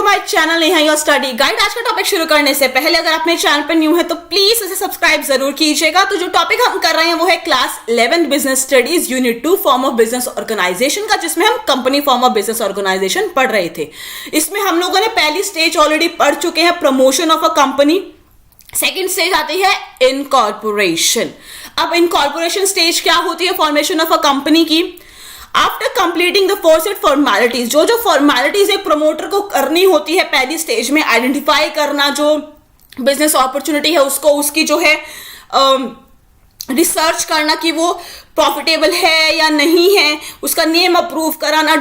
My channel Neha your study guide. आज का topic शुरू करने से पहले अगर आप मेरे चैनल पर न्यू है तो प्लीज इसे सब्सक्राइब जरूर कीजिएगा। तो जो टॉपिक हम कर रहे हैं वो है class 11 business studies unit 2 form of business organisation का, जिसमें हम company form of business organisation पढ़ रहे थे। इसमें हम लोगों ने पहली स्टेज ऑलरेडी पढ़ चुके हैं, promotion of a company. Second stage आती है इनकॉर्पोरेशन। अब इनकॉर्पोरेशन स्टेज क्या होती है फॉर्मेशन ऑफ अ कंपनी की। आफ्टर कंप्लीटिंग द फोरसेट फॉर्मेलिटीज, जो फॉर्मेलिटीज एक प्रमोटर को करनी होती है पहली स्टेज में, आइडेंटिफाई करना जो बिजनेस अपॉर्चुनिटी है उसको, उसकी जो है रिसर्च करना कि वो प्रॉफिटेबल है या नहीं है, उसका नेम अप्रूव कराना,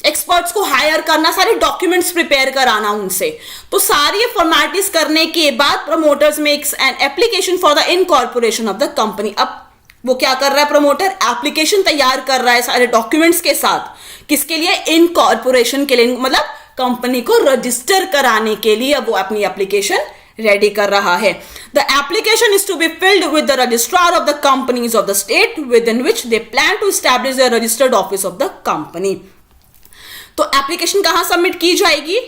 एक्सपर्ट्स को हायर करना, सारे डॉक्यूमेंट्स प्रिपेयर कराना उनसे। तो सारी फॉर्मेलिटीज करने के बाद promoters makes an application for the incorporation of the company. अब वो क्या कर रहा है, प्रमोटर एप्लीकेशन तैयार कर रहा है सारे डॉक्यूमेंट्स के साथ। किसके लिए? इनकॉर्पोरेशन के लिए, मतलब कंपनी को रजिस्टर कराने के लिए वो अपनी एप्लीकेशन रेडी कर रहा है। The application is to be filled with the registrar of the companies of the state within which they plan to establish the registered office of the company. तो application कहां submit की जाएगी?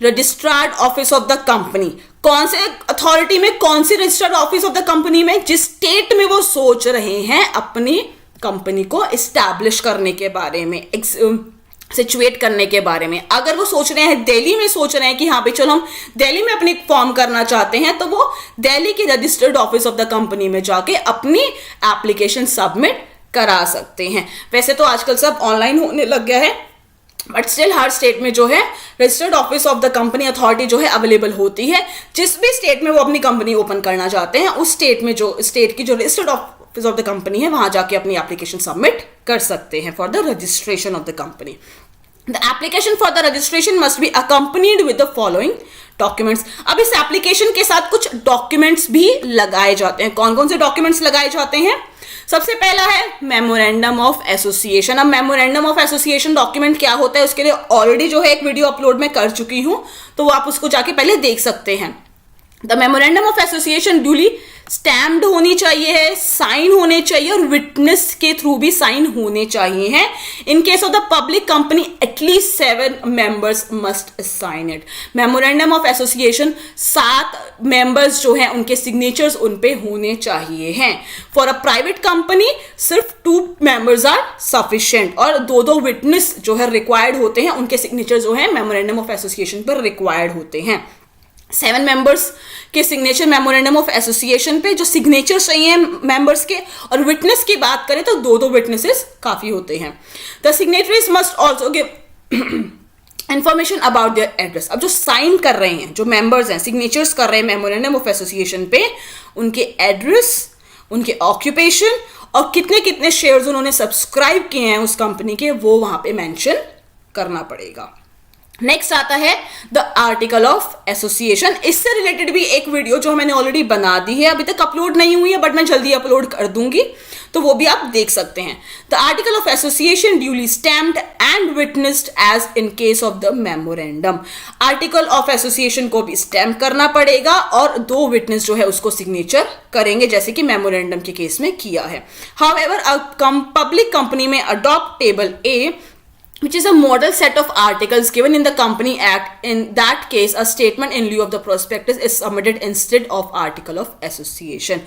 Registered office of the company. कौन से authority में? कौन सी registered office of the company में? जिस स्टेट में वो सोच रहे हैं अपनी कंपनी को एस्टैब्लिश करने के बारे में, सिचुएट करने के बारे में। अगर वो सोच रहे हैं दिल्ली में, सोच रहे हैं कि हाँ भाई चलो हम दिल्ली में अपनी फॉर्म करना चाहते हैं, तो वो दिल्ली की registered office of the company में जाके अपनी एप्लीकेशन सबमिट करा सकते हैं। वैसे तो आजकल सब ऑनलाइन होने लग गया है, बट स्टिल हर स्टेट में जो है registered office of the company authority जो है अवेलेबल होती है। जिस भी स्टेट में वो अपनी कंपनी ओपन करना चाहते हैं, उस स्टेट में जो स्टेट की जो registered office of the company है, वहां जाके अपनी एप्लीकेशन सबमिट कर सकते हैं for the registration of the company. The application for the registration must be accompanied with the following documents. अब इस एप्लीकेशन के साथ कुछ डॉक्यूमेंट्स भी लगाए जाते हैं। कौन कौन से डॉक्यूमेंट्स लगाए जाते हैं? सबसे पहला है मेमोरेंडम ऑफ एसोसिएशन। अब मेमोरेंडम ऑफ एसोसिएशन डॉक्यूमेंट क्या होता है, उसके लिए ऑलरेडी जो है एक वीडियो अपलोड मैं कर चुकी हूं, तो वो आप उसको जाके पहले देख सकते हैं। The memorandum of association duly stamped होनी चाहिए, साइन होने चाहिए और विटनेस के थ्रू भी साइन होने चाहिए हैं। In case of the public company at least 7 members must sign it. Memorandum of association 7 members जो हैं उनके सिग्नेचर्स उन पे होने चाहिए हैं। फॉर अ प्राइवेट कंपनी सिर्फ 2 मेंबर्स आर सफिशिएंट, और 2 विटनेस जो है रिक्वायर्ड होते हैं, उनके सिग्नेचर जो है मेमोरेंडम ऑफ एसोसिएशन पर रिक्वायर्ड होते हैं। 7 मेंबर्स के सिग्नेचर मेमोरेंडम ऑफ एसोसिएशन पे, जो सिग्नेचर चाहिए मेंबर्स के, और विटनेस की बात करें तो 2 विटनेसेस काफी होते हैं। The signatories must also give information about their address. अब जो साइन कर रहे हैं, जो मेंबर्स हैं, सिग्नेचर्स कर रहे हैं मेमोरेंडम ऑफ एसोसिएशन पे, उनके एड्रेस, उनके ऑक्यूपेशन और कितने कितने शेयर्स उन्होंने सब्सक्राइब किए हैं उस कंपनी के, वो वहां पे मेंशन करना पड़ेगा। नेक्स्ट आता है द आर्टिकल ऑफ एसोसिएशन। इससे रिलेटेड भी एक वीडियो जो मैंने ऑलरेडी बना दी है, अभी तक अपलोड नहीं हुई है बट मैं जल्दी अपलोड कर दूंगी, तो वो भी आप देख सकते हैं। The article of association duly stamped and witnessed as in case of the memorandum. Article of association को भी स्टैम्प करना पड़ेगा और 2 विटनेस जो है उसको सिग्नेचर करेंगे, जैसे कि मेमोरेंडम के केस में किया है। हाउएवर अ पब्लिक कंपनी में adopt table A, which is a model set of articles given in the Company Act. In that case, a statement in lieu of the prospectus is submitted instead of article of association.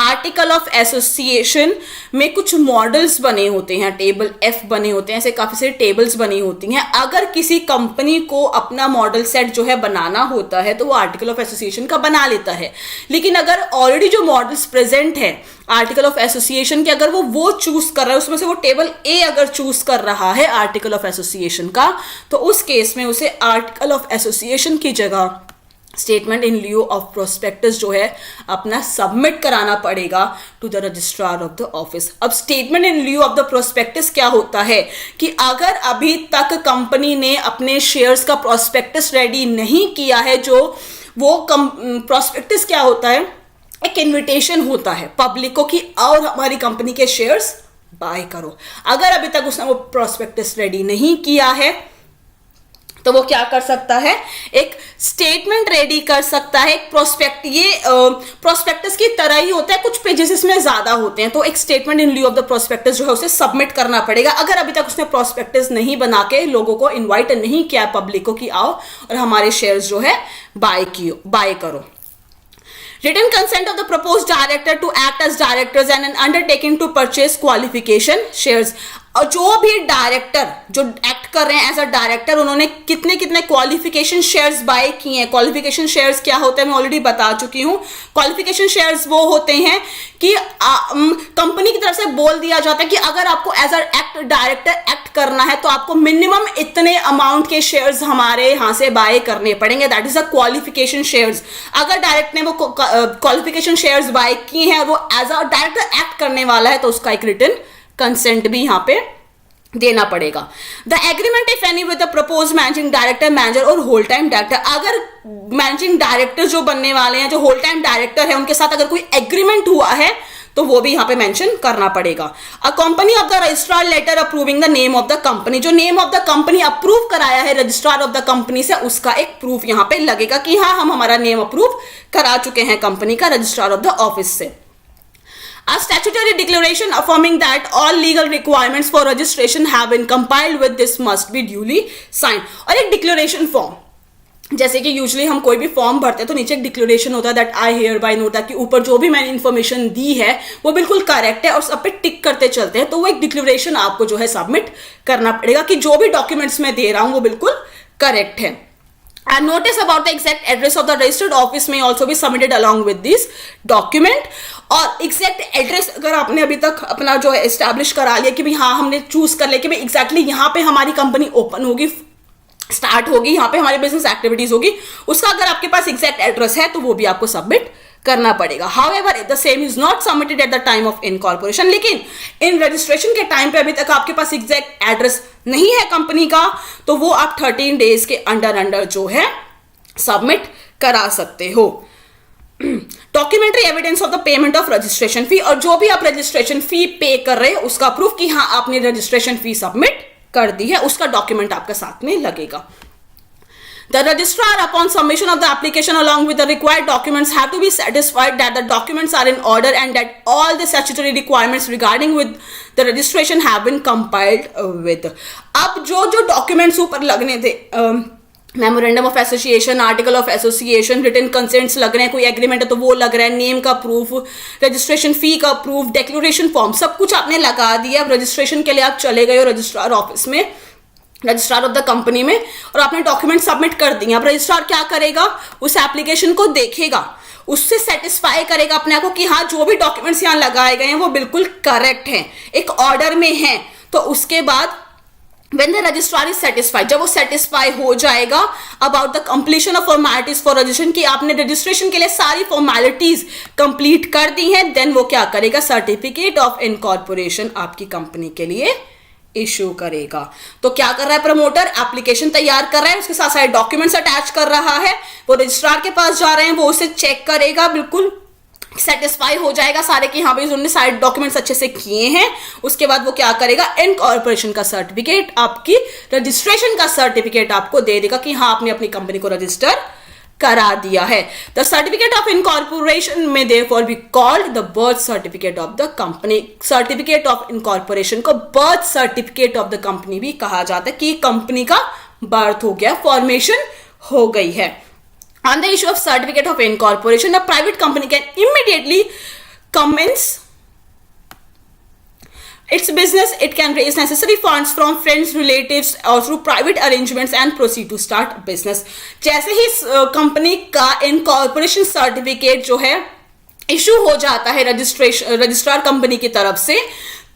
Article of association में कुछ models बने होते हैं, table F बने होते हैं, ऐसे काफी सारे टेबल्स बनी होती हैं। अगर किसी कंपनी को अपना मॉडल सेट जो है बनाना होता है तो वो आर्टिकल ऑफ एसोसिएशन का बना लेता है। लेकिन अगर ऑलरेडी जो मॉडल्स प्रेजेंट है आर्टिकल ऑफ एसोसिएशन के, अगर वो चूज कर रहा है, उसमें से वो टेबल ए अगर चूज कर रहा है आर्टिकल ऑफ एसोसिएशन का, तो उस केस में उसे आर्टिकल ऑफ एसोसिएशन की जगह statement in lieu of prospectus जो है अपना सबमिट कराना पड़ेगा to the registrar of the office. अब statement in lieu of the prospectus क्या होता है कि अगर अभी तक कंपनी ने अपने शेयर्स का प्रोस्पेक्टस रेडी नहीं किया है, जो वो प्रोस्पेक्टस क्या होता है, एक इन्विटेशन होता है पब्लिक को कि और हमारी कंपनी के शेयर्स बाय करो। अगर अभी तक उसने वो प्रोस्पेक्टस रेडी नहीं किया है तो वो क्या कर सकता है, एक स्टेटमेंट रेडी कर सकता है, एक प्रोस्पेक्ट, ये प्रोस्पेक्टस की तरह ही होता है, कुछ पेजेस इसमें ज्यादा होते हैं, तो एक statement in lieu of the prospectus जो है उसे सबमिट करना पड़ेगा। अगर अभी तक उसने प्रोस्पेक्टस नहीं बना के लोगों को इन्वाइट नहीं किया पब्लिक को कि आओ और हमारे शेयर्स जो है बाय करो। Written consent of the proposed director to act as directors and an undertaking to purchase qualification shares। और जो भी डायरेक्टर जो एक्ट कर रहे हैं एज अ डायरेक्टर, उन्होंने कितने कितने क्वालिफिकेशन शेयर्स बाय किए हैं। क्वालिफिकेशन शेयर्स क्या होते हैं मैं ऑलरेडी बता चुकी हूं। क्वालिफिकेशन शेयर्स वो होते हैं कि कंपनी की तरफ से बोल दिया जाता है कि अगर आपको एज अ डायरेक्टर एक्ट करना है तो आपको मिनिमम इतने अमाउंट के शेयर्स हमारे यहां से बाय करने पड़ेंगे, that is a qualification shares. अगर डायरेक्टर ने वो क्वालिफिकेशन शेयर्स बाय किए हैं और वो एज अ डायरेक्टर एक्ट करने वाला है तो उसका एक रिटन कंसेंट भी यहां पे देना पड़ेगा। The agreement if any with the propose managing director, manager और होल टाइम डायरेक्टर, अगर मैनेजिंग डायरेक्टर जो बनने वाले हैं, जो होल टाइम डायरेक्टर है, उनके साथ अगर कोई एग्रीमेंट हुआ है तो वो भी यहां पे मेंशन करना पड़ेगा। A company of the registrar letter approving the name of the company, जो name of the company approve कराया है रजिस्ट्रार ऑफ द कंपनी से, उसका एक प्रूफ यहां पे लगेगा कि हाँ हम हमारा नेम अप्रूव करा चुके हैं कंपनी का रजिस्ट्रार ऑफ द ऑफिस से। A statutory declaration affirming that all legal requirements for registration have been compiled with this must be duly signed। और एक डिक्लेरेशन फॉर्म, जैसे कि यूजुअली हम कोई भी फॉर्म भरते हैं तो नीचे एक डिक्लेरेशन होता है that I hear bye note, कि ऊपर जो भी मैंने इन्फॉर्मेशन दी है वो बिल्कुल करेक्ट है और सब पे टिक करते चलते हैं, तो वो एक डिक्लेरेशन आपको जो है सबमिट करना पड़ेगा कि जो भी डॉक्यूमेंट्स मैं दे रहा हूं वो बिल्कुल करेक्ट है। And notice about the exact address of the registered office may also be submitted along with this document। और एग्जैक्ट एड्रेस अगर आपने अभी तक अपना जो है एस्टैब्लिश करा लिया कि भाई हाँ हमने चूज कर लिया कि भाई एग्जैक्टली यहाँ पे हमारी कंपनी ओपन होगी, स्टार्ट होगी, यहाँ पे हमारी बिजनेस एक्टिविटीज होगी, उसका अगर आपके पास एग्जैक्ट एड्रेस है तो वो भी आपको सबमिट करना पड़ेगा। However the same is not submitted at the time of incorporation, लेकिन इन रजिस्ट्रेशन के टाइम पे अभी तक आपके पास एग्जैक्ट एड्रेस नहीं है कंपनी का, तो वो आप 13 डेज के अंडर जो है सबमिट करा सकते हो। Documentary evidence of the payment of registration fee, और जो भी आप रजिस्ट्रेशन फी पे कर रहे हो उसका प्रूफ कि हाँ आपने रजिस्ट्रेशन फी सबमिट कर दी है, उसका डॉक्यूमेंट आपके साथ में लगेगा। The registrar, upon submission of the application along with the required documents, have to be satisfied that the documents are in order and that all the statutory requirements regarding with the registration have been compiled with। अब जो documents ऊपर लगने थे, memorandum of association, article of association, written consents लग रहे हैं, कोई agreement है तो वो लग रहा है, नेम का प्रूफ, रजिस्ट्रेशन फी का प्रूफ, डिक्लेरेशन फॉर्म, सब कुछ आपने लगा दिया। अब रजिस्ट्रेशन के लिए आप चले गए हो रजिस्ट्रार ऑफिस में, रजिस्ट्रार ऑफ द कंपनी में, और आपने डॉक्यूमेंट सबमिट कर दिए। अब रजिस्ट्रार क्या करेगा, उस एप्लीकेशन को देखेगा, उससे सेटिस्फाई करेगा अपने आप को कि हाँ जो भी डॉक्यूमेंट्स यहाँ लगाए गए हैं वो बिल्कुल करेक्ट हैं, एक ऑर्डर में हैं। तो उसके बाद when the registrar is satisfied, जब वो सेटिस्फाई हो जाएगा about the completion of formalities for registration, कि आपने रजिस्ट्रेशन के लिए सारी फॉर्मेलिटीज कंप्लीट कर दी हैं, देन वो क्या करेगा, सर्टिफिकेट ऑफ इनकॉर्पोरेशन आपकी कंपनी के लिए इशू करेगा। तो क्या कर रहा है प्रमोटर, एप्लीकेशन तैयार कर रहा है, उसके साथ सारे डॉक्यूमेंट्स अटैच कर रहा है, वो रजिस्ट्रार के पास जा रहे हैं, वो उसे चेक करेगा, बिल्कुल सेटिस्फाई हो जाएगा सारे कि हाँ भाई उन्होंने सारे डॉक्यूमेंट्स अच्छे से किए हैं। उसके बाद वो क्या करेगा, इनकॉर्पोरेशन का सर्टिफिकेट, आपकी रजिस्ट्रेशन का सर्टिफिकेट आपको दे देगा कि हाँ आपने अपनी कंपनी को रजिस्टर करा दिया है। द सर्टिफिकेट ऑफ इनकॉर्पोरेशन में therefore be called the birth certificate of the company. Certificate of incorporation को birth certificate of the company भी कहा जाता है कि कंपनी का बर्थ हो गया, फॉर्मेशन हो गई है। On the issue of certificate of incorporation, a private company can immediately commence its business. It can raise necessary funds from friends, relatives or through private arrangements and proceed to start business। जैसे ही company का incorporation certificate जो है issue हो जाता है registrar company की तरफ से,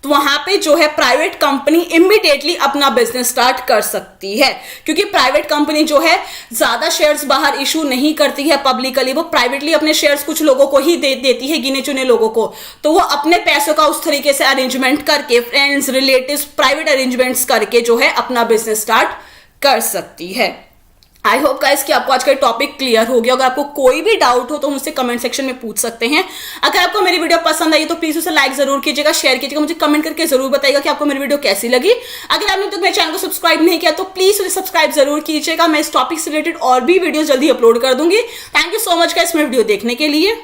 तो वहां पे जो है प्राइवेट कंपनी इमीडिएटली अपना बिजनेस स्टार्ट कर सकती है, क्योंकि प्राइवेट कंपनी जो है ज्यादा शेयर्स बाहर इशू नहीं करती है पब्लिकली, वो प्राइवेटली अपने शेयर्स कुछ लोगों को ही देती है, गिने चुने लोगों को। तो वो अपने पैसों का उस तरीके से अरेंजमेंट करके, फ्रेंड्स, रिलेटिव्स, प्राइवेट अरेंजमेंट्स करके जो है अपना बिजनेस स्टार्ट कर सकती है। आई होप गाइस कि आपको आज का टॉपिक क्लियर हो गया। अगर आपको कोई भी डाउट हो तो मुझसे कमेंट सेक्शन में पूछ सकते हैं। अगर आपको मेरी वीडियो पसंद आई तो प्लीज उसे लाइक जरूर कीजिएगा, शेयर कीजिएगा, मुझे कमेंट करके जरूर बताइएगा कि आपको मेरी वीडियो कैसी लगी। अगर आपने तो मेरे चैनल को सब्सक्राइब नहीं किया तो प्लीज उसे सब्सक्राइब जरूर कीजिएगा। मैं इस टॉपिक से रिलेटेड और भी वीडियो जल्दी अपलोड कर दूंगी। Thank you so much guys मेरी वीडियो देखने के लिए।